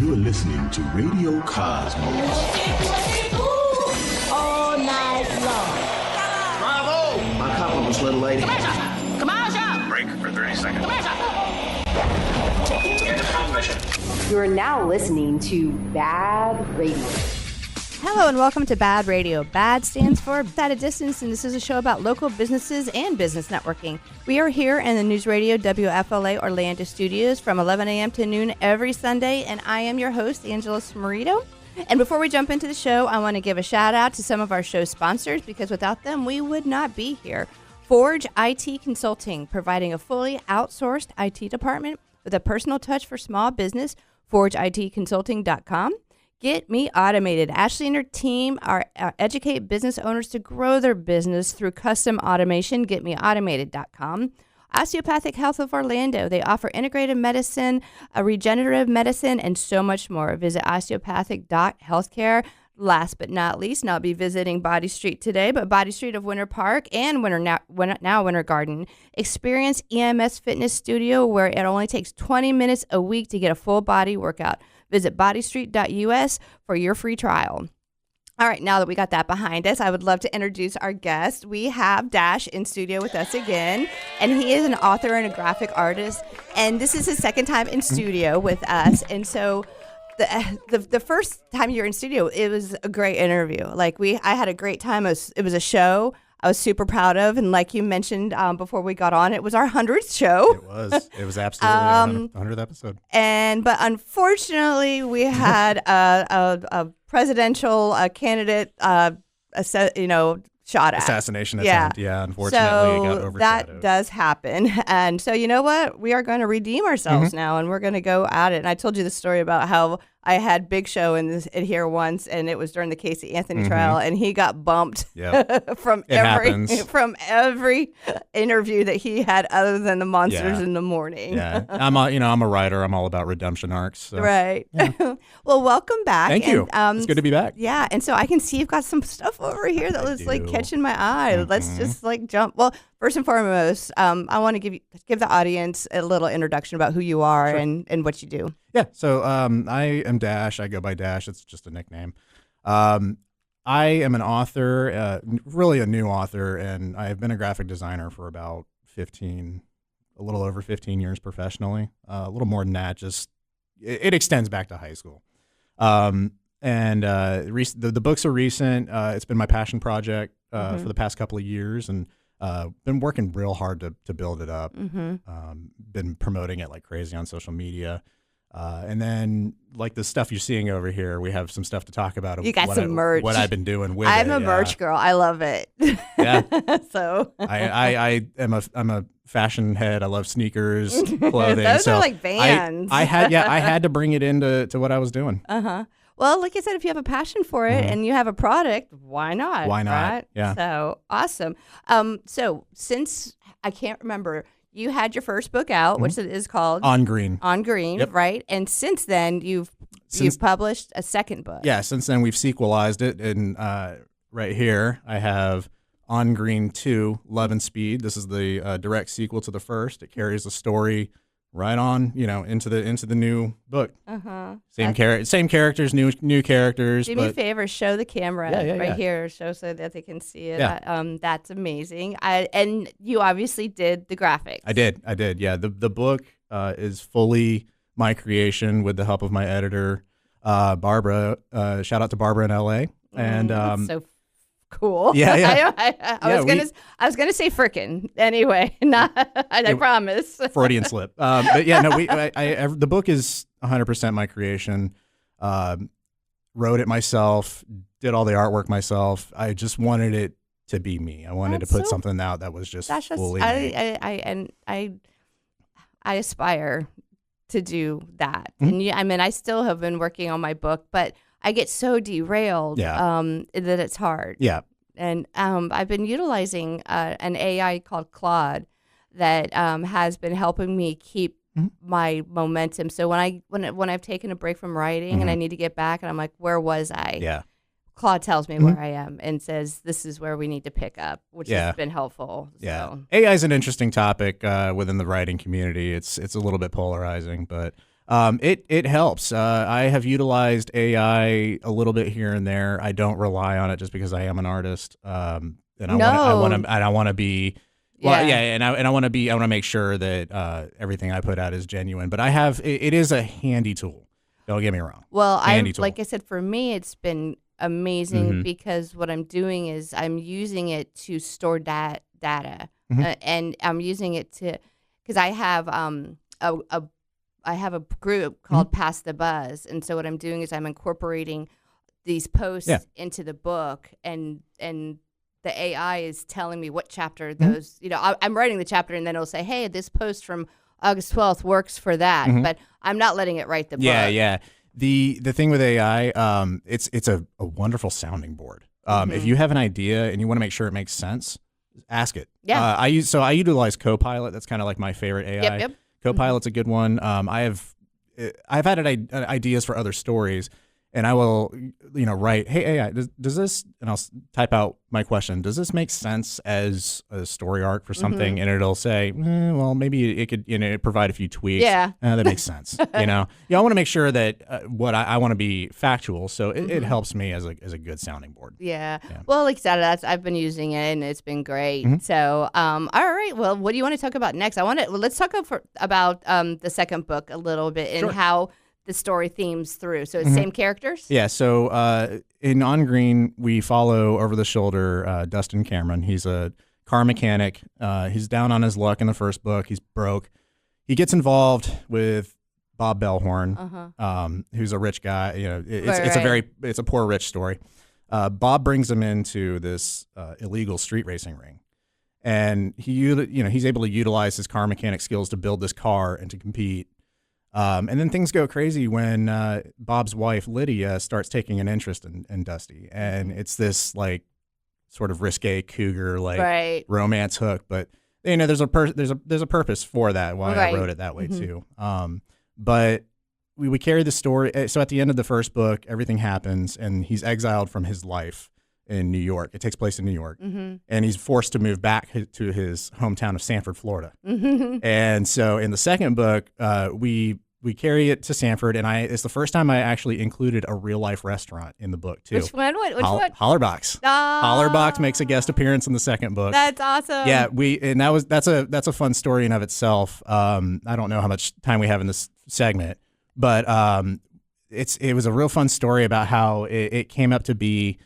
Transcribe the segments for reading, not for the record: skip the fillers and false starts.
You're listening to Radio Cosmos. All night long. Bravo! My compliments, little lady. Commercial! Break for 30 seconds. Commercial! Transmission. You are now listening to BaaD Radio. Hello and welcome to BaaD Radio. BaaD stands for At a Distance, and this is a show about local businesses and business networking. We are here in the News Radio WFLA Orlando studios from 11 a.m. to noon every Sunday, and I am your host, Angela Smarito. And before we jump into the show, I want to give a shout out to some of our show sponsors, because without them, we would not be here. Forge IT Consulting, providing a fully outsourced IT department with a personal touch for small business. ForgeITConsulting.com. Get Me Automated. Ashley and her team educate business owners to grow their business through custom automation. GetMeAutomated.com. Osteopathic Health of Orlando. They offer integrative medicine, regenerative medicine, and so much more. Visit osteopathic.healthcare. Last but not least, I'll be visiting Body Street today, but Body Street of Winter Park and Winter Garden. Experience EMS Fitness Studio, where it only takes 20 minutes a week to get a full body workout. Visit bodystreet.us for your free trial. All right, now that we got that behind us, I would love to introduce our guest. We have Dash in studio with us again, and he is an author and a graphic artist, and this is his second time in studio with us. And so the first time you were in studio, it was a great interview. I had a great time. It was a show I was super proud of, and like you mentioned before we got on, it was our 100th show. It was absolutely our 100th episode. But unfortunately, we had a presidential candidate, shot at. Assassination attempt. Yeah, unfortunately, it got overshadowed. That does happen. And so you know what? We are going to redeem ourselves now, and we're going to go at it. And I told you the story about how I had Big Show in here once, and it was during the Casey Anthony trial, and he got bumped from every interview that he had, other than the Monsters in the Morning. Yeah, I'm a writer. I'm all about redemption arcs. So. Right. Yeah. Well, welcome back. Thank you. It's good to be back. Yeah, and so I can see you've got some stuff over here that was catching my eye. Let's just jump. Well, first and foremost, I want to give the audience a little introduction about who you are and what you do. Yeah, so I am Dash. I go by Dash. It's just a nickname. I am an author, really a new author, and I've been a graphic designer for about a little over 15 years professionally. A little more than that. Just it extends back to high school. The books are recent. It's been my passion project for the past couple of years, and been working real hard to build it up. Been promoting it like crazy on social media. And then, like the stuff you're seeing over here, we have some stuff to talk about. You got some merch. What I've been doing with I'm a merch girl. I love it. Yeah. So I'm a fashion head. I love sneakers, clothing. Those are like Vans. I had to bring it into what I was doing. Well, like I said, if you have a passion for it and you have a product, why not? Why not? Right? Yeah. So awesome. So since I can't remember. You had your first book out, which is called On Green. On Green, yep. Right? And since then, you've published a second book. Yeah, since then we've sequelized it, and right here I have On Green 2, Love and Speed. This is the direct sequel to the first. It carries the story right on, into the new book. Same characters, new characters. Do me a favor, show the camera here, show so that they can see it. Yeah. That's amazing. And you obviously did the graphics. I did. Yeah, the book is fully my creation with the help of my editor, Barbara. Shout out to Barbara in LA. And that's so cool. Yeah. I was gonna say frickin'. Anyway, I promise. Freudian slip. But yeah, no. The book is 100% my creation. Wrote it myself. Did all the artwork myself. I just wanted it to be me. I wanted to put something out that was just fully me. I aspire to do that. And I still have been working on my book, but I get so derailed that it's hard. Yeah. And I've been utilizing an AI called Claude that has been helping me keep my momentum. So when I've taken a break from writing and I need to get back and I'm like, where was I? Yeah. Claude tells me where I am and says, this is where we need to pick up, which has been helpful. Yeah. So. AI is an interesting topic within the writing community. It's a little bit polarizing, but It helps. I have utilized AI a little bit here and there. I don't rely on it just because I am an artist. And I want to be. Well, yeah, and I want to make sure that everything I put out is genuine. But it is a handy tool. Don't get me wrong. Well, like I said, for me, it's been amazing because what I'm doing is I'm using it to store data, and I'm using it because I have a group called Pass the Buzz, and so what I'm doing is I'm incorporating these posts into the book, and the AI is telling me what chapter those, I'm writing the chapter and then it'll say, hey, this post from August 12th works for that, but I'm not letting it write the book. Yeah. The thing with AI, it's a wonderful sounding board. If you have an idea and you want to make sure it makes sense, ask it. Yeah. I utilize Copilot. That's kind of like my favorite AI. Yep. Copilot's a good one. I've had ideas for other stories, and I will, write, hey, AI, does this, and I'll type out my question, does this make sense as a story arc for something? And it'll say, well, maybe it could, provide a few tweaks. Yeah. That makes sense. I want to make sure that what I want to be factual. So it helps me as a good sounding board. Yeah. Well, like I said, I've been using it and it's been great. So, all right. Well, what do you want to talk about next? Let's talk about the second book a little bit and how the story themes through. So it's same characters? Yeah. So in On Green, we follow over the shoulder Dustin Cameron. He's a car mechanic. He's down on his luck in the first book. He's broke. He gets involved with Bob Bellhorn, who's a rich guy. It's a poor rich story. Bob brings him into this illegal street racing ring. And he's able to utilize his car mechanic skills to build this car and to compete. And then things go crazy when Bob's wife, Lydia, starts taking an interest in Dusty. And it's this like sort of risque cougar romance hook. But there's a purpose for that, why I wrote it that way too. But we carry the story. So at the end of the first book, everything happens and he's exiled from his life in New York. It takes place in New York. And he's forced to move back to his hometown of Sanford, Florida. And so in the second book, we carry it to Sanford, and it's the first time I actually included a real life restaurant in the book too. Which one? Which one? Hollerbox. Hollerbox makes a guest appearance in the second book. That's awesome. Yeah, that's a fun story in of itself. I don't know how much time we have in this segment, but it was a real fun story about how it came up to be.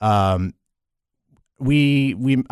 I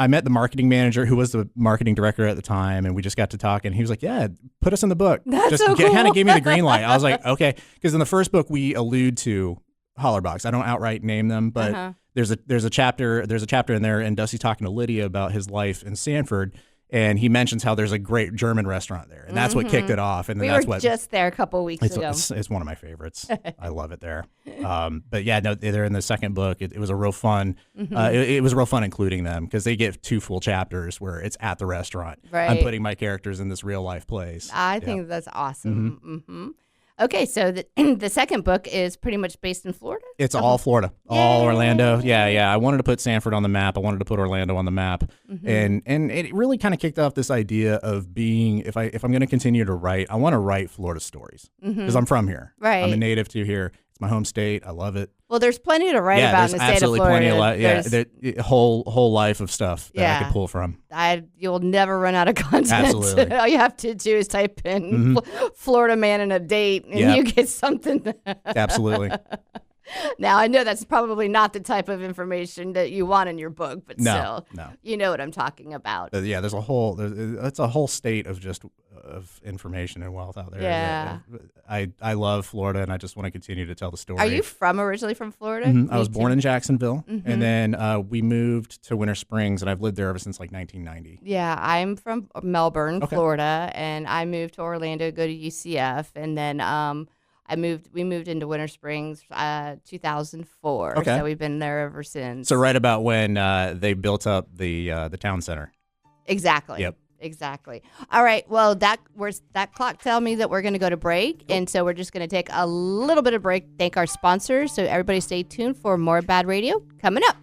met the marketing manager who was the marketing director at the time, and we just got to talk, and he was like, yeah, put us in the book. That's so cool. Kind of gave me the green light. I was like, okay. Because in the first book, we allude to Hollerbox. I don't outright name them, but there's a chapter in there, and Dusty's talking to Lydia about his life in Sanford, and he mentions how there's a great German restaurant there, and that's what kicked it off. And then we were just there a couple weeks ago. It's one of my favorites. I love it there. But yeah, no, they're in the second book. It was a real fun. It was real fun including them because they get 2 full chapters where it's at the restaurant. Right. I'm putting my characters in this real life place. I think that's awesome. Okay, so the second book is pretty much based in Florida? It's all Florida, all Orlando. Yeah. I wanted to put Sanford on the map. I wanted to put Orlando on the map. And it really kind of kicked off this idea of being, if I'm going to continue to write, I want to write Florida stories because I'm from here. Right. I'm a native to here. It's my home state. I love it. Well, there's plenty to write about in the state of Florida. There's a whole life of stuff that I could pull from. You'll never run out of content. Absolutely. All you have to do is type in Florida man and a date, and you get something. Absolutely. Now, I know that's probably not the type of information that you want in your book, but still, you know what I'm talking about. There's a whole state of just of information and wealth out there. Yeah. I love Florida, and I just want to continue to tell the story. Are you originally from Florida? I was born in Jacksonville, and then we moved to Winter Springs, and I've lived there ever since like 1990. Yeah, I'm from Melbourne, Florida, and I moved to Orlando to go to UCF, and then we moved into Winter Springs 2004. Okay. So we've been there ever since. So right about when they built up the town center. Exactly. Yep. Exactly. All right. Well, that clock tells me that we're going to go to break, and so we're just going to take a little bit of break. Thank our sponsors. So everybody, stay tuned for more BaaD Radio coming up.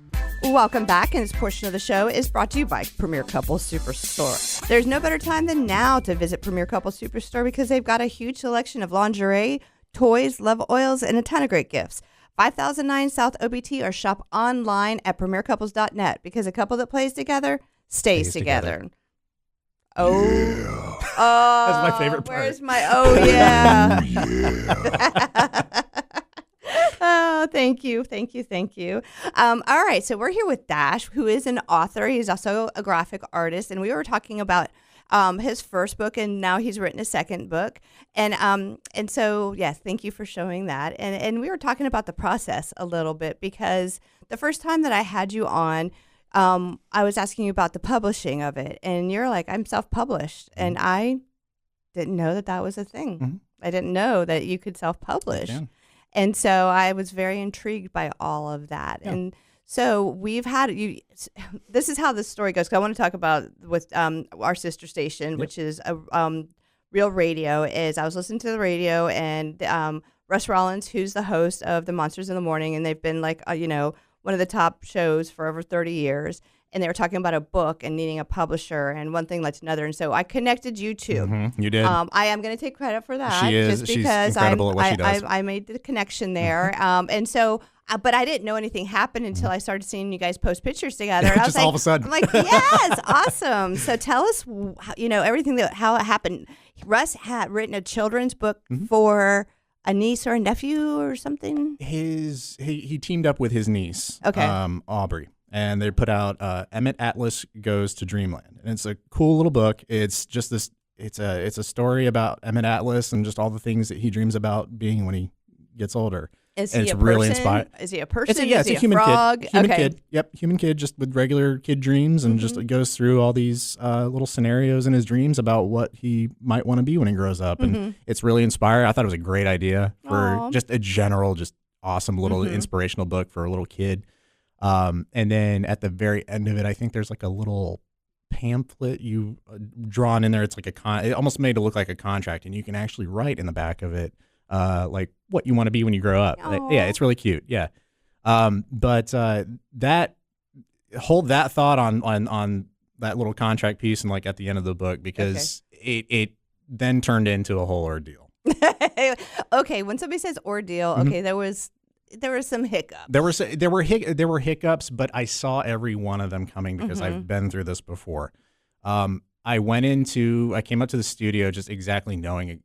Welcome back, and this portion of the show is brought to you by Premier Couples Superstore. There's no better time than now to visit Premier Couples Superstore because they've got a huge selection of lingerie, toys, love oils, and a ton of great gifts. 5009 South OBT or shop online at premiercouples.net because a couple that plays together stays together. Oh, yeah. That's my favorite part. Where's my yeah? Oh, thank you. All right, so we're here with Dash, who is an author. He's also a graphic artist, and we were talking about his first book, and now he's written a second book. And so, yes, thank you for showing that. And we were talking about the process a little bit because the first time that I had you on, I was asking you about the publishing of it, and you're like, I'm self-published, and I didn't know that was a thing. Mm-hmm. I didn't know that you could self-publish. And so I was very intrigued by all of that. Yeah. And so we've had you. This is how this story goes. 'Cause I want to talk about with our sister station, which is a Real Radio. Is I was listening to the radio, and Russ Rollins, who's the host of the Monsters in the Morning, and they've been like one of the top shows for over 30 years. And they were talking about a book and needing a publisher, and one thing led to another. And so I connected you two. Mm-hmm. You did. I am going to take credit for that. She is. Just because she's incredible at what she does. I made the connection there. And so, but I didn't know anything happened until I started seeing you guys post pictures together. And I was just like, all of a sudden. I'm like, yes, awesome. So tell us, everything how it happened. Russ had written a children's book for a niece or a nephew or something. He teamed up with his niece, Aubrey. And they put out Emmett Atlas Goes to Dreamland, and it's a cool little book. It's just this. It's a story about Emmett Atlas and just all the things that he dreams about being when he gets older. Is and he it's a really person? inspired. Is he a person? It's a human frog? kid. Human kid. Yep, human kid, just with regular kid dreams, and just goes through all these little scenarios in his dreams about what he might want to be when he grows up. And it's really inspiring. I thought it was a great idea for just a general, just awesome little inspirational book for a little kid. And then at the very end of it, I think there's like a little pamphlet you drawn in there. It's like it almost made it look like a contract, and you can actually write in the back of it, like what you want to be when you grow up. Yeah, it's really cute. Yeah. But that hold that thought on that little contract piece and like at the end of the book, because it then turned into a whole ordeal. Okay. When somebody says ordeal, okay, there was some hiccups. There were hiccups, but I saw every one of them coming because I've been through this before. I came up to the studio just exactly knowing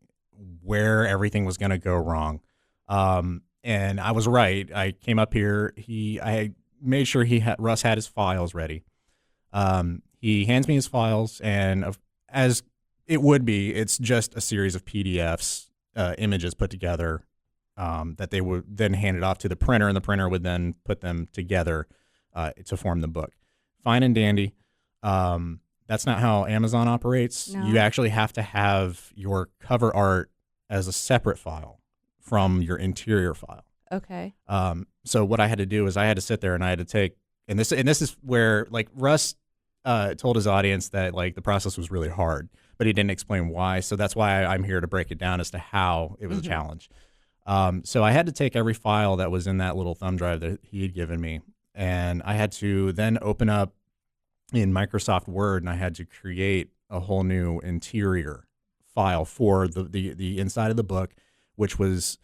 where everything was going to go wrong. And I was right. I came up here. I made sure Russ had his files ready. He hands me his files, and as it would be, it's just a series of PDFs, images put together. That they would then hand it off to the printer, and the printer would then put them together to form the book. Fine and dandy. That's not how Amazon operates. No. You actually have to have your cover art as a separate file from your interior file. Okay. So what I had to do is I had to sit there and I had to take, and this is where like Russ told his audience that like the process was really hard, but he didn't explain why. So that's why I'm here to break it down as to how it was a challenge. So I had to take every file that was in that little thumb drive that he had given me, and I had to then open up in Microsoft Word, and I had to create a whole new interior file for the inside of the book, which was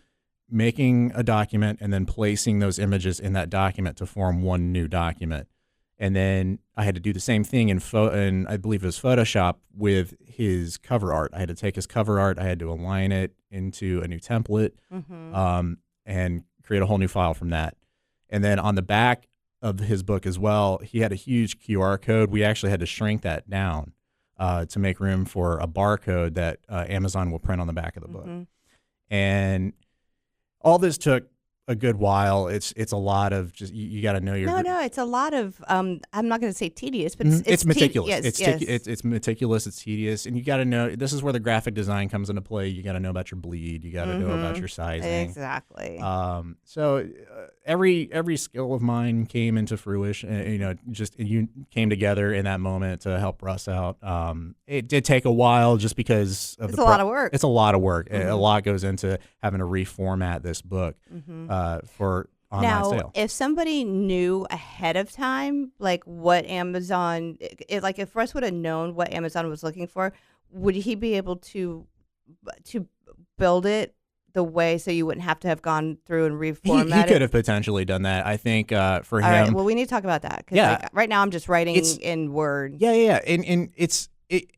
making a document and then placing those images in that document to form one new document. And then I had to do the same thing in I believe it was Photoshop with his cover art. I had to take his cover art, I had to align it into a new template, and create a whole new file from that. And then on the back of his book as well, he had a huge QR code. We actually had to shrink that down to make room for a barcode that Amazon will print on the back of the book. And all this took a good while. It's a lot of just you got to know your. No, it's a lot of. I'm not going to say tedious, but it's meticulous. Yes. It's meticulous. It's tedious, and you got to know. This is where the graphic design comes into play. You got to know about your bleed. You got to know about your sizing. Exactly. So every skill of mine came into fruition. You came together in that moment to help Russ out. It did take a while, just because of a lot of work. It's a lot of work. A lot goes into having to reformat this book. For online sale. Now, if somebody knew ahead of time, like what Amazon, like if Russ would have known what Amazon was looking for, would he be able to build it the way so you wouldn't have to have gone through and reformat He could have potentially done that. I think for him. All right, well, we need to talk about that. 'Cause like, right now I'm just writing in Word. Yeah. And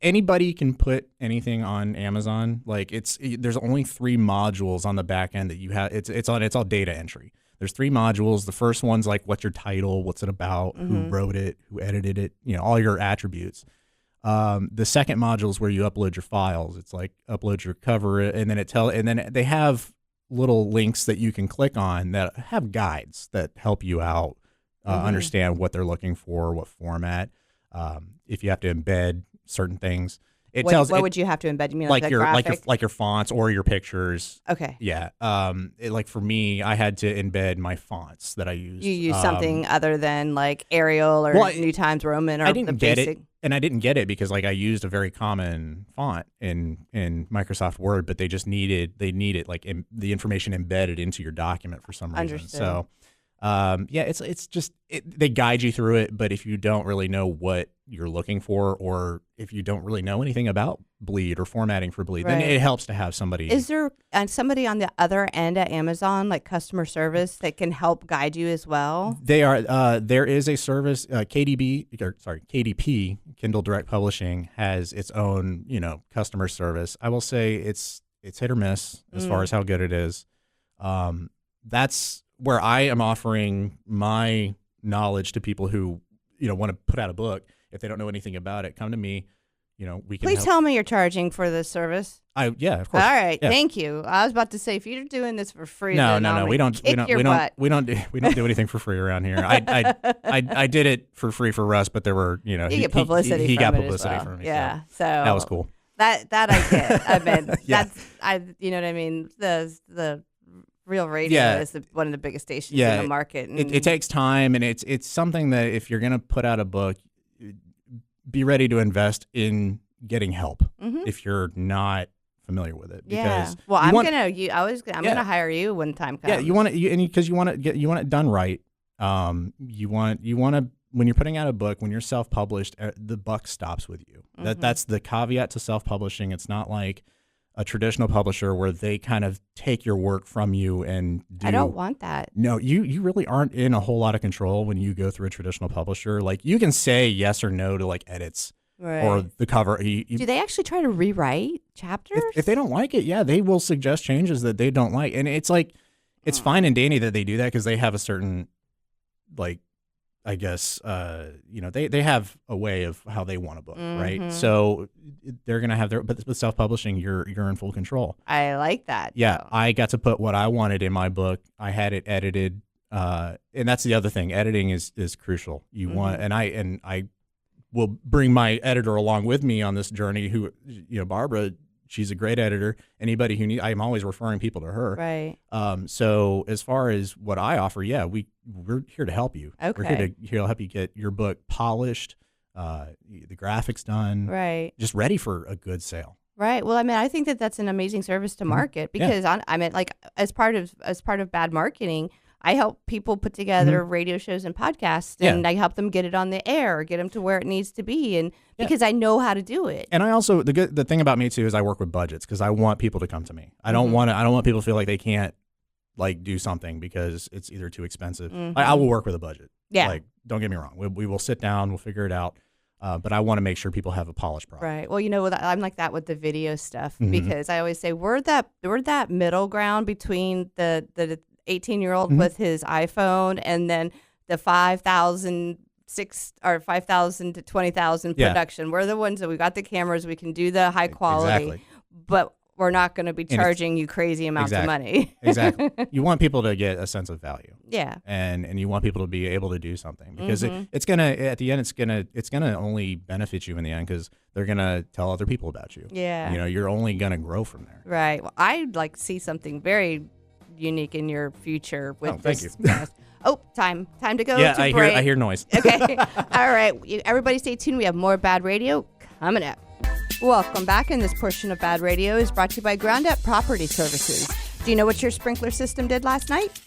anybody can put anything on Amazon. Like there's only 3 modules on the back end that you have. It's all data entry. There's 3 modules. The first one's like, what's your title? What's it about? Who wrote it? Who edited it? All your attributes. The second module is where you upload your files. It's like upload your cover, and then they have little links that you can click on that have guides that help you out understand what they're looking for, what format. If you have to embed certain things, what would you have to embed? You mean like your fonts or your pictures? Okay. Yeah. Like for me, I had to embed my fonts that I used. You use something other than like Arial or New Times Roman or the basic. And I didn't get it because like I used a very common font in Microsoft Word, but they needed like the information embedded into your document for some reason. Understood. So it's just they guide you through it, but if you don't really know what you're looking for, or if you don't really know anything about Bleed or formatting for Bleed, then it helps to have somebody. Is there somebody on the other end at Amazon, like customer service, that can help guide you as well? There is a service, KDP, Kindle Direct Publishing has its own, customer service. I will say it's hit or miss as far as how good it is. That's where I am offering my knowledge to people who, want to put out a book. If they don't know anything about it, come to me. We can. Please tell me you're charging for this service. Yeah, of course. All right, yeah. Thank you. I was about to say, if you're doing this for free, no, we don't do anything for free around here. I did it for free for Russ, but there were, you get publicity. He got from publicity it as well. from me. Yeah, so that was cool. That I get. I mean, yeah. you know what I mean. The Real Radio is one of the biggest stations in the market. And it takes time, and it's something that if you're going to put out a book, be ready to invest in getting help if you're not familiar with it. Because I'm gonna hire you when time comes. Yeah, you want it, because you want it done right. You want to, when you're putting out a book, when you're self-published, the buck stops with you. That's the caveat to self-publishing. It's not like a traditional publisher where they kind of take your work from you and do. I don't want that. No, you really aren't in a whole lot of control when you go through a traditional publisher. Like you can say yes or no to like edits or the cover. Do they actually try to rewrite chapters? If they don't like it, they will suggest changes that they don't like. And it's like, it's fine and dandy that they do that because they have a certain, like, I guess, they have a way of how they want a book, right? So they're going to have but with self-publishing, you're in full control. I like that. Yeah, I got to put what I wanted in my book. I had it edited, and that's the other thing. Editing is crucial. You want, and I will bring my editor along with me on this journey. Who, Barbara. She's a great editor. Anybody who I'm always referring people to her. Right. So as far as what I offer, we're here to help you. Okay. We're here to help you get your book polished, the graphics done. Right. Just ready for a good sale. Right. Well, I mean, I think that's an amazing service to market because as part of BaaD marketing, I help people put together radio shows and podcasts, and I help them get it on the air, get them to where it needs to be, and because I know how to do it. And I also the thing about me too is I work with budgets because I want people to come to me. I don't want people to feel like they can't like do something because it's either too expensive. I will work with a budget. Yeah. Like don't get me wrong, we will sit down, we'll figure it out. But I want to make sure people have a polished product. Right. Well, I'm like that with the video stuff because I always say we're that middle ground between the 18-year-old with his iPhone and then the 5,000 to 20,000 production. We're the ones that we got the cameras, we can do the high quality, but we're not going to be charging you crazy amounts of money. Exactly. You want people to get a sense of value. Yeah. And you want people to be able to do something because it's gonna at the end it's gonna only benefit you in the end because they're gonna tell other people about you. Yeah. You're only gonna grow from there. Right. Well, I'd like to see something very unique in your future with thank this. you. Oh, time to go. Yeah, to I break. hear noise. Okay. All right. Everybody stay tuned. We have more BaaD Radio coming up. Welcome back. And this portion of BaaD Radio is brought to you by Ground Up Property Services. Do you know what your sprinkler system did last night?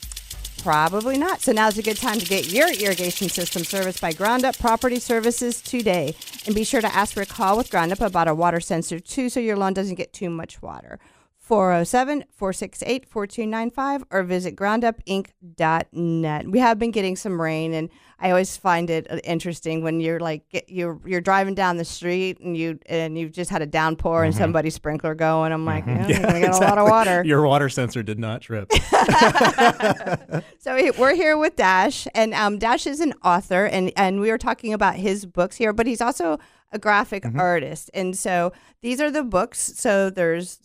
Probably not. So now's a good time to get your irrigation system serviced by Ground Up Property Services today. And be sure to ask for a call with Ground Up about a water sensor too, so your lawn doesn't get too much water. 407-468-4295 or visit groundupinc.net. We have been getting some rain, and I always find it interesting when you're like you're driving down the street and you've just had a downpour and somebody's sprinkler going. I'm like, you're gonna get a lot of water. Your water sensor did not trip. So we're here with Dash, and Dash is an author, and we were talking about his books here, but he's also a graphic artist, and so these are the books. So there's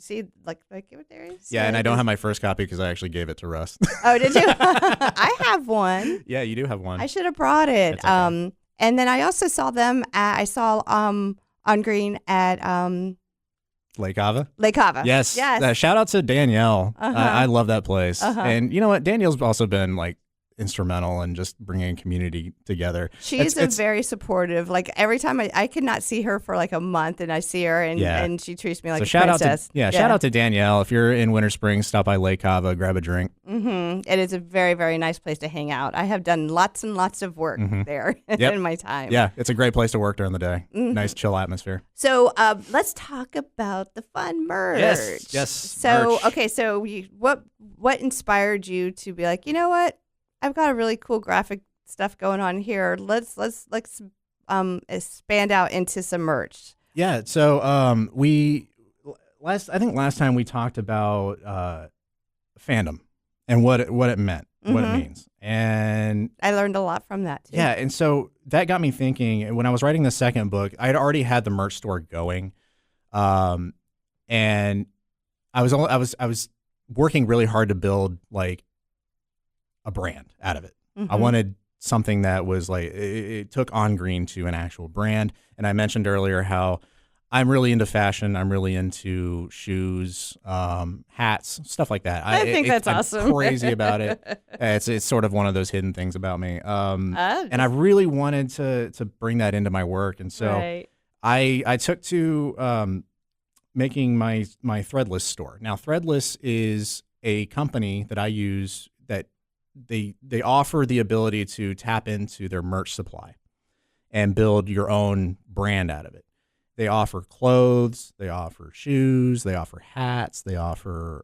like there is. Yeah, and I don't have my first copy because I actually gave it to Russ. Oh, did you? I have one. Yeah, you do have one. I should have brought it. It's okay. And then I also saw them. I saw on Green at Lake Ava. Lake Ava. Yes. Shout out to Danielle. I love that place. And you know what? Danielle's also been like instrumental in just bringing community together. She's very supportive. Like every time I could not see her for like a month, and I see her, and she treats me like a princess. Shout out to Danielle. If you're in Winter Springs, stop by Lake Ava, grab a drink. It is a very, very nice place to hang out. I have done lots and lots of work there in my time. Yeah, it's a great place to work during the day. Nice chill atmosphere. So let's talk about the fun merch. Yes. So merch. Okay, so what inspired you to be like, you know what? I've got a really cool graphic stuff going on here. Let's expand out into some merch. Yeah. So last time we talked about fandom and what it meant, what it means, and I learned a lot from that too. Yeah, and so that got me thinking. When I was writing the second book, I had already had the merch store going, and I was working really hard to build like a brand out of it. I wanted something that was like, it took On Green to an actual brand. And I mentioned earlier how I'm really into fashion. I'm really into shoes, hats, stuff like that. I think that's awesome. I'm crazy about it. It's sort of one of those hidden things about me. And I really wanted to bring that into my work. And so I took to making my Threadless store. Now, Threadless is a company that I use that they offer the ability to tap into their merch supply and build your own brand out of it. They offer clothes, they offer shoes, they offer hats, they offer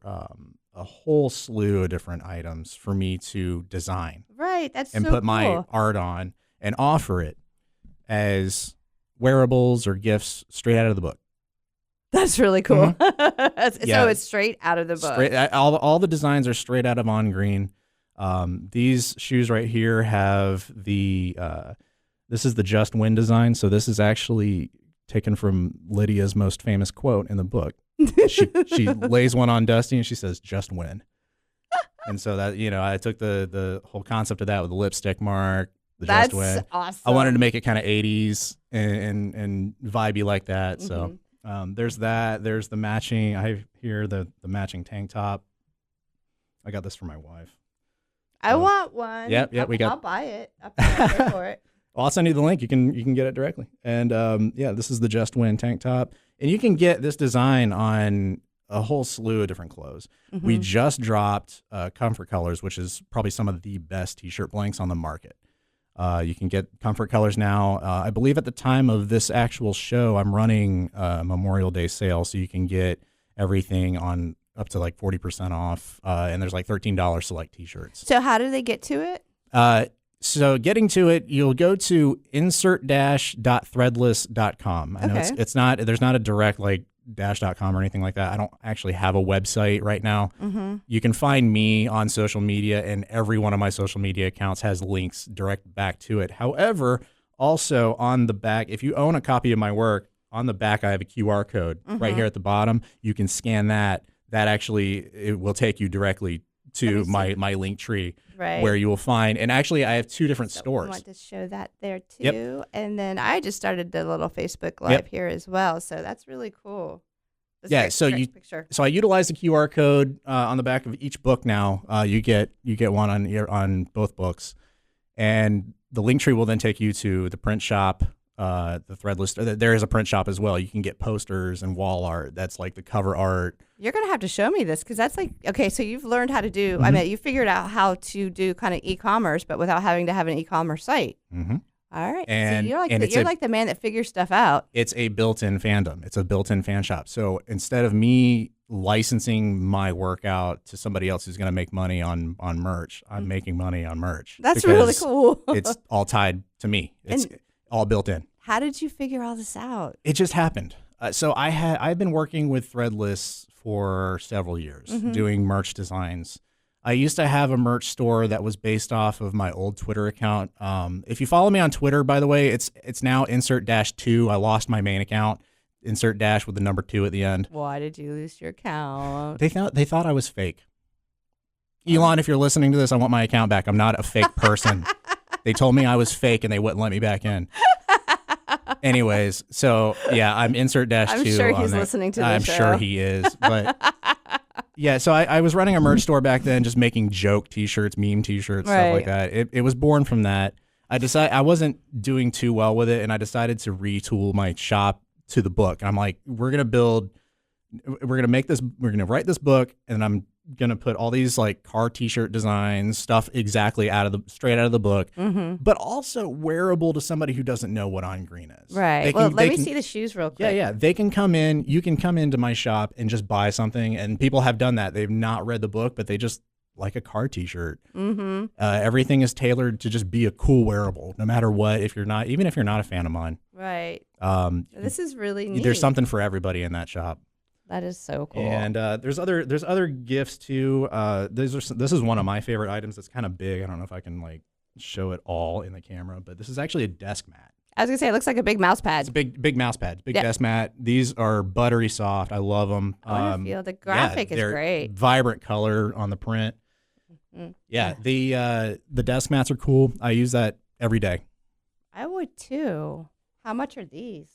a whole slew of different items for me to design. Right, that's and so put cool. my art on and offer it as wearables or gifts straight out of the book. That's really cool. So it's straight out of the book. All the designs are straight out of On Green. These shoes right here have this is the Just Win design. So this is actually taken from Lydia's most famous quote in the book. She lays one on Dusty and she says, "Just win." And so that, I took the whole concept of that with the lipstick mark, the That's Just Win. awesome. I wanted to make it kind of 80s and vibey like that. So there's that. There's the matching. I have here the matching tank top. I got this for my wife. I want one. Yep, we got. I'll buy it. I'll pay for it. Well, I'll send you the link. You can get it directly. And this is the Just Win tank top, and you can get this design on a whole slew of different clothes. We just dropped Comfort Colors, which is probably some of the best t-shirt blanks on the market. You can get Comfort Colors now. I believe at the time of this actual show, I'm running a Memorial Day sale, so you can get everything on up to like 40% off, and there's like $13 select t-shirts. So how do they get to it? So getting to it, you'll go to insert-.threadless.com. I know there's not a direct like dash.com or anything like that. I don't actually have a website right now. You can find me on social media, and every one of my social media accounts has links direct back to it. However, also on the back, if you own a copy of my work, on the back I have a QR code right here at the bottom. You can scan that. That actually, it will take you directly to my link tree, where you will find, and actually I have two different stores. I want to show that there too. And then I just started the little Facebook Live here as well. So that's really cool. That's so I utilize the QR code on the back of each book now. You get one on both books, and the link tree will then take you to the print shop. the Threadless. There is a print shop as well. You can get posters and wall art. That's like the cover art. You're going to have to show me this because that's like, okay, so you've learned how to do, I mean, you figured out how to do kind of e-commerce, but without having to have an e-commerce site. Mm-hmm. All right. And, so you're like, and you're like the man that figures stuff out. It's a built-in fandom. It's a built-in fan shop. So instead of me licensing my work out to somebody else who's going to make money on merch, I'm making money on merch. That's really cool. It's all tied to me. It's all built in. How did you figure all this out? It just happened. So I've been working with Threadless for several years, doing merch designs. I used to have a merch store that was based off of my old Twitter account. If you follow me on Twitter, by the way, it's now insert-2. I lost my main account. Insert dash with the number 2 at the end. Why did you lose your account? They thought I was fake. Elon, if you're listening to this, I want my account back. I'm not a fake person. They told me I was fake and they wouldn't let me back in. Anyways, so yeah, I'm insert-2. I'm sure he's listening to this show. I'm sure he is. But yeah, so I was running a merch store back then, just making joke T-shirts, meme T-shirts, stuff like that. It was born from that. I wasn't doing too well with it, and I decided to retool my shop to the book. I'm like, we're gonna write this book, and I'm gonna put all these like car T-shirt designs, stuff exactly straight out of the book, but also wearable to somebody who doesn't know what On Green is. Right. Let me see the shoes real quick. Yeah. They can come in. You can come into my shop and just buy something, and people have done that. They've not read the book, but they just like a car T-shirt. Everything is tailored to just be a cool wearable, no matter what. Even if you're not a fan of mine. Right. This is really neat. There's something for everybody in that shop. That is so cool. And there's other gifts too. This is one of my favorite items. That's kind of big. I don't know if I can like show it all in the camera, but this is actually a desk mat. I was gonna say it looks like a big mouse pad. It's a big mouse pad, desk mat. These are buttery soft. I love them. I feel the graphic is great. Vibrant color on the print. Yeah, the desk mats are cool. I use that every day. I would too. How much are these?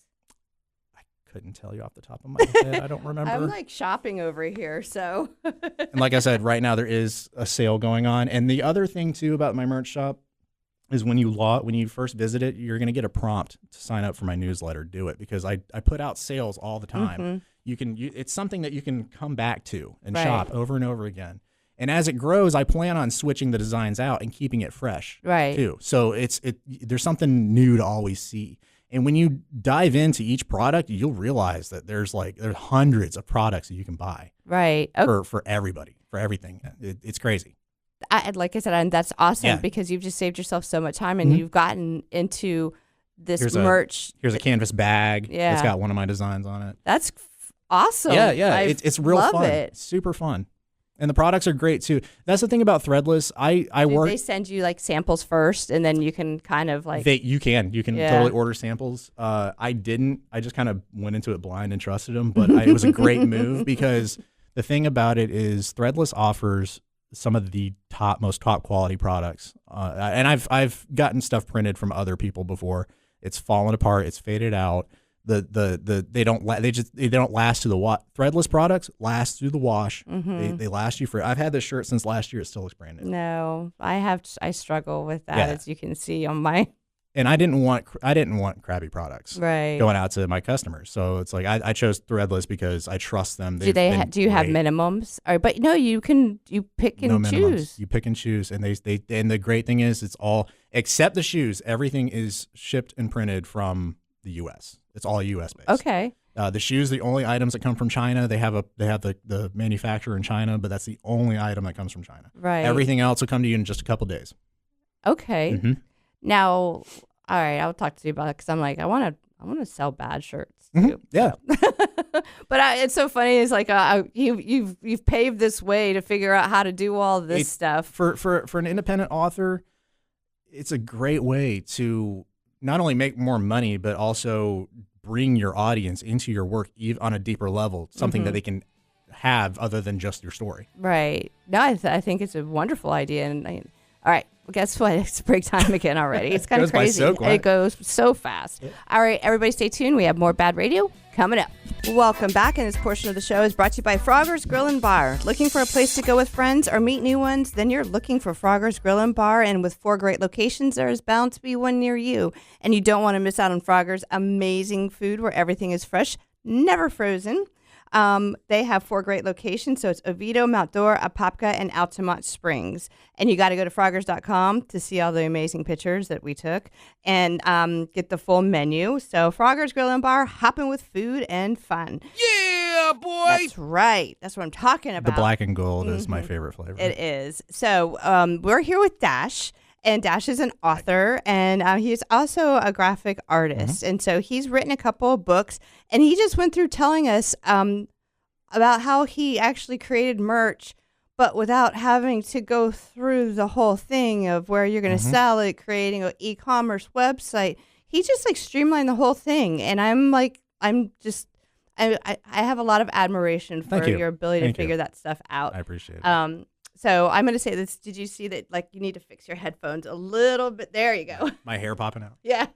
Couldn't tell you off the top of my head. I don't remember. I'm like shopping over here, so. And like I said, right now there is a sale going on. And the other thing too about my merch shop is when you first visit it, you're going to get a prompt to sign up for my newsletter. Do it, because I put out sales all the time. It's something that you can come back to and shop over and over again. And as it grows, I plan on switching the designs out and keeping it fresh too. So there's something new to always see. And when you dive into each product, you'll realize that there's hundreds of products that you can buy. Right. For everybody, for everything. It's crazy. Like I said, that's awesome because you've just saved yourself so much time and you've gotten into this merch. Here's a canvas bag. Yeah. It's got one of my designs on it. That's awesome. Yeah. It's real love fun. It. It's super fun. And the products are great too. That's the thing about Threadless. They send you like samples first, and then you can kind of like. You can totally order samples. I didn't. I just kind of went into it blind and trusted them. But it was a great move because the thing about it is Threadless offers some of the most top quality products. And I've gotten stuff printed from other people before. It's fallen apart. It's faded out. They don't last to the wash. Threadless products last through the wash. They last you for. I've had this shirt since last year. It still looks brand new. No, I struggle with that, as you can see on my. And I didn't want crappy products going out to my customers. So it's like I chose Threadless because I trust them. Do you have minimums? But no, you pick and choose. You pick and choose, and and the great thing is it's all except the shoes. Everything is shipped and printed from the U.S. It's all U.S. based. Okay. The shoes, the only items that come from China. They have the manufacturer in China, but that's the only item that comes from China. Right. Everything else will come to you in just a couple days. Okay. Now, all right, I'll talk to you about it because I'm like, I want to sell BaaD shirts too. Yeah. But it's so funny. It's like you've paved this way to figure out how to do all this stuff. For an independent author, it's a great way to not only make more money, but also bring your audience into your work on a deeper level, something that they can have other than just your story. Right. No, I think it's a wonderful idea. And All right. Well, guess what? It's break time again already. It's kind of Goes by crazy. so quick. It goes so fast. All right, everybody stay tuned. We have more BaaD Radio coming up. Welcome back, and this portion of the show is brought to you by Frogger's Grill and Bar. Looking for a place to go with friends or meet new ones? Then you're looking for Frogger's Grill and Bar, and with 4 great locations, there is bound to be one near you. And you don't want to miss out on Frogger's amazing food where everything is fresh, never frozen. They have 4 great locations, so it's Oviedo, Mount Dora, Apopka, and Altamont Springs. And you got to go to Froggers.com to see all the amazing pictures that we took and get the full menu. So Frogger's Grill and Bar, hopping with food and fun. Yeah, boy. That's right. That's what I'm talking about. The black and gold is my favorite flavor. It is. So we're here with Dash. And Dash is an author, and he's also a graphic artist. And so he's written a couple of books, and he just went through telling us about how he actually created merch, but without having to go through the whole thing of where you're going to sell it, creating an e-commerce website. He just like streamlined the whole thing. And I have a lot of admiration for your ability to figure that stuff out. I appreciate it. So I'm going to say this. Did you see that, like, you need to fix your headphones a little bit? There you go. My hair popping out. Yeah.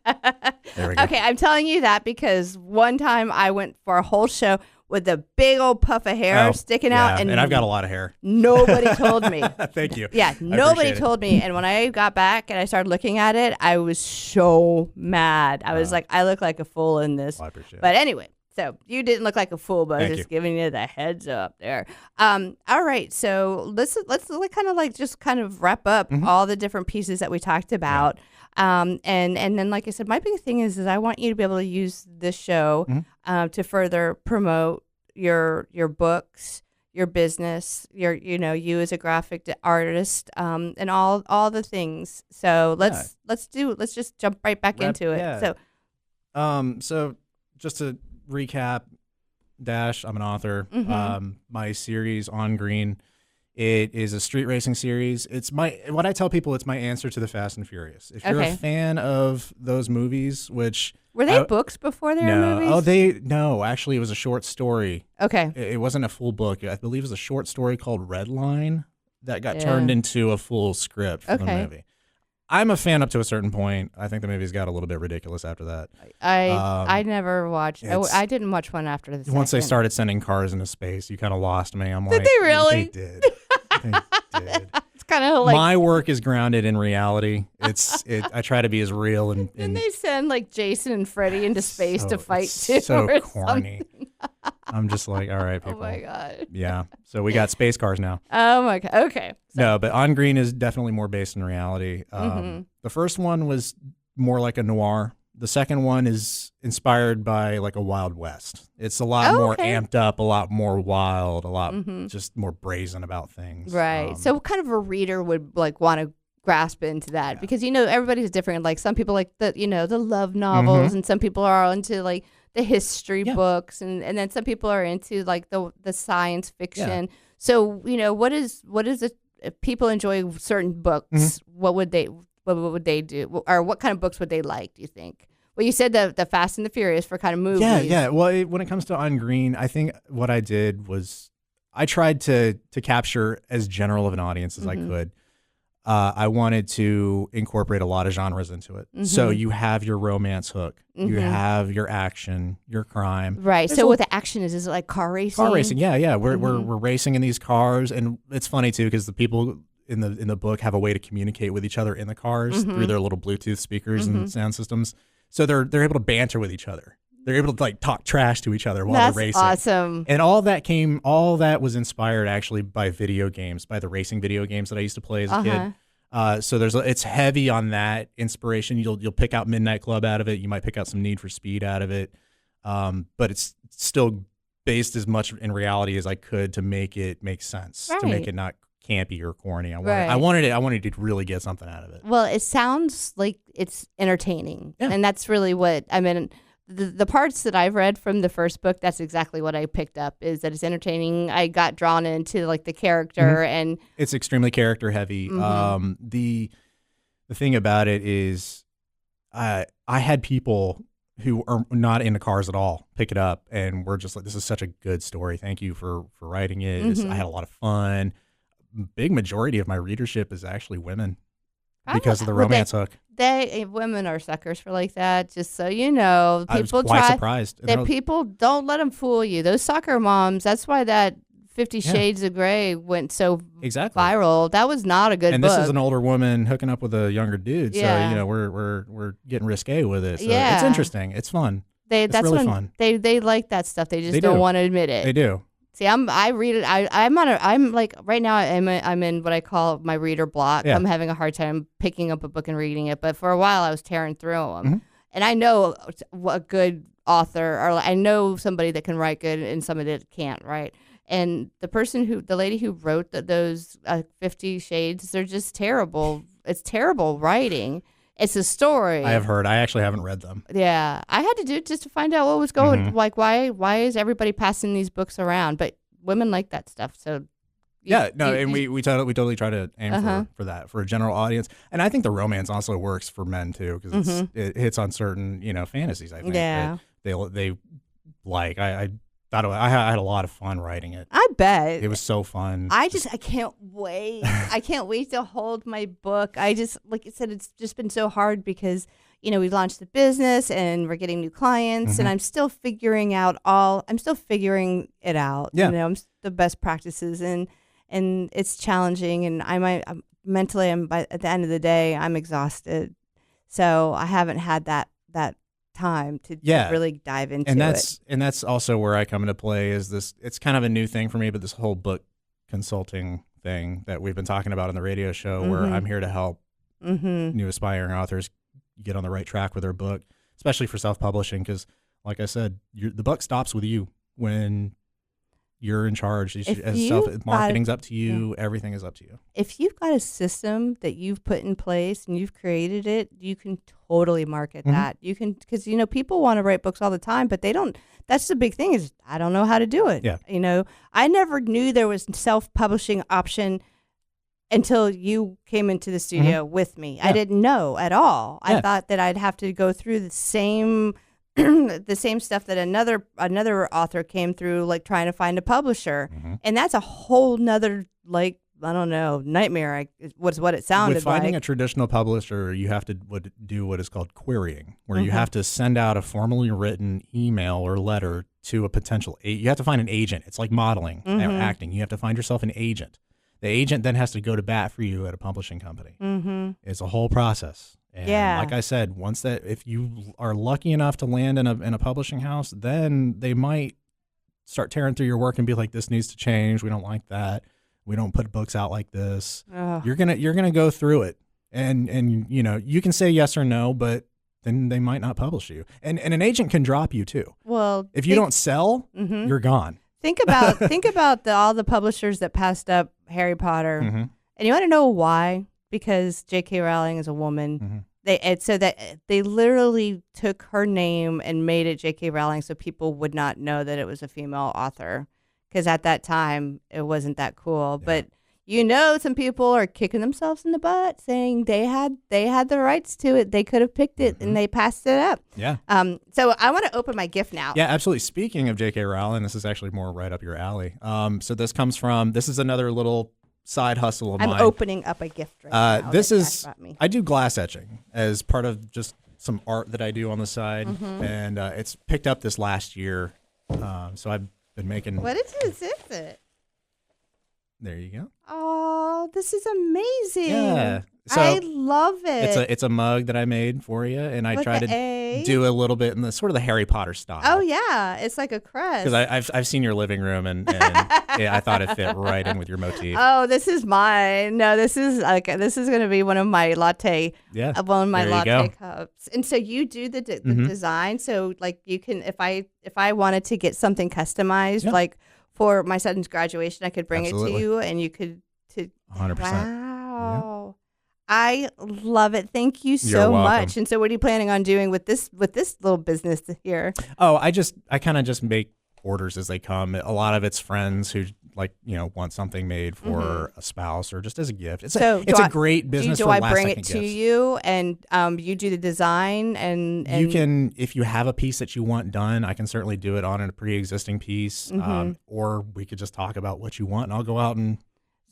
There we go. Okay, I'm telling you that because one time I went for a whole show with a big old puff of hair sticking out. And I've got a lot of hair. Nobody told me. Thank you. Yeah, nobody told me. And when I got back and I started looking at it, I was so mad. I was like, I look like a fool in this. Well, I appreciate it. But anyway. So you didn't look like a fool, but I was Thank just you. giving you the heads up there. All right, so let's kind of wrap up all the different pieces that we talked about. And then, like I said, my big thing is I want you to be able to use this show to further promote your books, your business, you as a graphic artist, and all the things. So let's just jump right back into it. Yeah. So just to recap, Dash, I'm an author. My series On Green, it is a street racing series. What I tell people, it's my answer to the Fast and Furious. If you're a fan of those movies, which were they books before they were movies? Actually it was a short story. Okay. It wasn't a full book. I believe it was a short story called Red Line that got turned into a full script for the movie. I'm a fan up to a certain point. I think the movies got a little bit ridiculous after that. I never watched. I didn't watch one after the Once second. they started sending cars into space, you kind of lost me. Did they really? They did. They did. It's kind of like my work is grounded in reality. I try to be as real and they send like Jason and Freddy into space to fight too. So or corny. I'm just like, all right, people. Oh my god. Yeah. So we got space cars now. Oh my god. Okay. No, but On Green is definitely more based in reality. The first one was more like a noir. The second one is inspired by like a Wild West. It's a lot more amped up, a lot more wild, a lot just more brazen about things. Right. So what kind of a reader would like want to grasp into that? Because everybody's different. Like some people like the love novels, and some people are into like the history books, and then some people are into like the science fiction. So what is it? If people enjoy certain books, what would they do, or what kind of books would they like? Do you think? Well, you said the Fast and the Furious for kind of movies. Yeah. Well, when it comes to On Green, I think what I did was I tried to capture as general of an audience as I could. I wanted to incorporate a lot of genres into it. So you have your romance hook, you have your action, your crime. Right. So what the action is it like car racing? Car racing, yeah. We're racing in these cars, and it's funny too because the people in the book have a way to communicate with each other in the cars through their little Bluetooth speakers and sound systems. So they're able to banter with each other. They're able to like talk trash to each other while they're racing. That's awesome. And all that was inspired actually by video games, by the racing video games that I used to play as a kid. So it's heavy on that inspiration. You'll pick out Midnight Club out of it. You might pick out some Need for Speed out of it. But it's still based as much in reality as I could to make it make sense, to make it not campy or corny. I wanted to really get something out of it. Well, it sounds like it's entertaining, and that's really what I mean. The parts that I've read from the first book, that's exactly what I picked up, is that it's entertaining. I got drawn into like the character, and it's extremely character heavy. The thing about it is, I had people who are not into cars at all pick it up, and we're just like, this is such a good story. Thank you for writing it. I had a lot of fun. Big majority of my readership is actually women. because of the romance hook. Women are suckers for like that. Just so you know, I was quite surprised. That people don't let them fool you. Those soccer moms. That's why that 50 Shades of Grey went so viral. That was not a good book. And this is an older woman hooking up with a younger dude. Yeah. So we're getting risque with it. So yeah. It's interesting. It's fun. It's really fun. They like that stuff. They just don't want to admit it. They do. See, I read it. I'm like right now. I'm in what I call my reader block. Yeah. I'm having a hard time picking up a book and reading it. But for a while, I was tearing through them, and I know a good author, or I know somebody that can write good and somebody that can't write. And the lady who wrote those 50 Shades, they're just terrible. It's terrible writing. It's a story. I have heard. I actually haven't read them. Yeah. I had to do it just to find out what was going, like why is everybody passing these books around? But women like that stuff. So we totally try to aim for that, for a general audience. And I think the romance also works for men too, because it hits on certain, fantasies, I think. Yeah. They like. I had a lot of fun writing it. I bet. It was so fun. I can't wait. I can't wait to hold my book. I just, like I said, it's just been so hard because, we've launched the business and we're getting new clients and I'm still figuring it out. Yeah. The best practices and it's challenging and I'm mentally, at the end of the day, I'm exhausted. So I haven't had that time to really dive into it. And that's also where I come into play is this. It's kind of a new thing for me, but this whole book consulting thing that we've been talking about on the radio show, where I'm here to help new aspiring authors get on the right track with their book, especially for self-publishing, because like I said, the buck stops with you when you're in charge. Marketing's up to you. Everything is up to you. If you've got a system that you've put in place and you've created it, you can totally market that. You can, because people want to write books all the time, but they don't. That's the big thing is I don't know how to do it. Yeah. I never knew there was self-publishing option until you came into the studio with me. Yeah. I didn't know at all. Yeah. I thought that I'd have to go through the same stuff that another author came through, like trying to find a publisher. And that's a whole nother, like, I don't know, nightmare was what it sounded like. With finding a traditional publisher, you have to do what is called querying, where you have to send out a formally written email or letter to a potential you have to find an agent. It's like modeling or acting. You have to find yourself an agent. The agent then has to go to bat for you at a publishing company. It's a whole process. And like I said, if you are lucky enough to land in a publishing house, then they might start tearing through your work and be like, "This needs to change. We don't like that. We don't put books out like this." You're gonna go through it, and you can say yes or no, but then they might not publish you. And an agent can drop you too. Well, if you don't sell, you're gone. Think about all the publishers that passed up Harry Potter, and you want to know why? Because J.K. Rowling is a woman. They literally took her name and made it J.K. Rowling so people would not know that it was a female author. Because at that time, it wasn't that cool. Yeah. But some people are kicking themselves in the butt, saying they had the rights to it. They could have picked it, and they passed it up. Yeah. So I want to open my gift now. Yeah, absolutely. Speaking of J.K. Rowling, this is actually more right up your alley. So this is another little side hustle of mine. I'm opening up a gift right now. I do glass etching as part of just some art that I do on the side, and it's picked up this last year. So I've been making. What is it? There you go. Oh, this is amazing. Yeah. So I love it. It's a mug that I made for you, and I try to do a little bit in the sort of the Harry Potter style. Oh yeah, it's like a crest. Because I've seen your living room, and I thought it fit right in with your motif. Oh, this is mine. No, this is going to be one of my latte. Yeah, one of my latte cups. And so you do the design. So like you can, if I wanted to get something customized, like for my son's graduation, I could bring it to you, and you could. 100%. Wow. Yeah. I love it. Thank you so much. And so what are you planning on doing with this little business here? Oh, I kind of just make orders as they come. A lot of it's friends who want something made for a spouse or just as a gift. It's a great business. Do I bring it to you and you do the design and you can, if you have a piece that you want done, I can certainly do it on a pre-existing piece. Or we could just talk about what you want and I'll go out and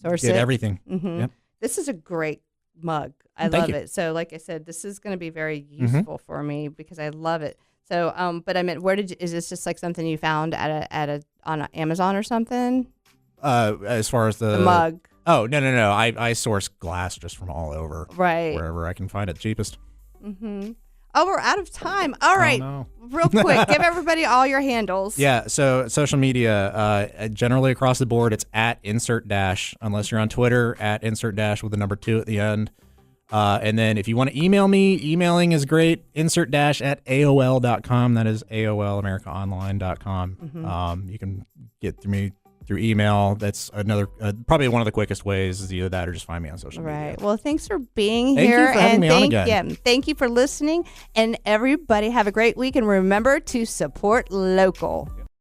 get everything. Yep. This is a great mug. I Thank love you. it. So, like I said, this is going to be very useful for me because I love it. So, but I meant, is this just like something you found on Amazon or something? As far as The mug. Oh, no. I source glass just from all over. Right. Wherever I can find it cheapest. Mm-hmm. Oh, we're out of time. All right. Oh, no. Real quick, give everybody all your handles. Yeah, so social media, generally across the board, it's at insert dash, unless you're on Twitter, at insert dash with the number 2 at the end. And then if you want to email me, emailing is great, insert dash at AOL.com. That is AOLAmericaOnline.com. Mm-hmm. You can get to me through email. That's another, probably one of the quickest ways is either that or just find me on social media. Right. Well, thanks for being Thank here. you for having me on again. Yeah, thank you for listening. And everybody have a great week. And remember to support local.